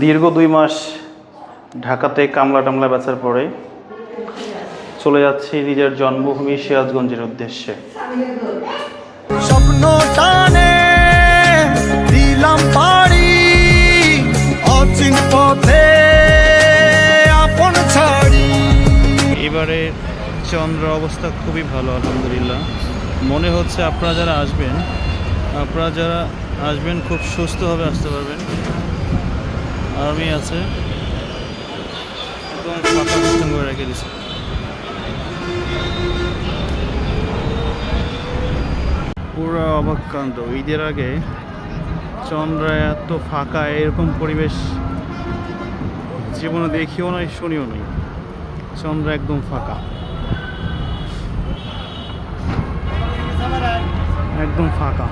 দীর্ঘ 2 মাস ঢাকাতে কামলা টামলা বেচার পরে চলে যাচ্ছি নিজের জন্মভূমি সিরাজগঞ্জের উদ্দেশ্যে। স্বপ্ন টানে দিলাম পাড়ি অচিন পথে আপন ছাড়ি। এবারে চন্দ্র অবস্থা খুবই ভালো আলহামদুলিল্লাহ। মনে হচ্ছে আপনারা যারা আসবেন খুব সুস্থভাবে আসতে পারবেন। আর্মি আছে, একদম ফাঁকা সিস্টেম করে রেখে দিচ্ছে। পুরো অবাককান্ত। ঈদের আগে চন্দ্র এত ফাঁকা, এরকম পরিবেশ জীবনে দেখিও নাই শুনিও নাই। চন্দ্র একদম ফাঁকা, একদম ফাঁকা।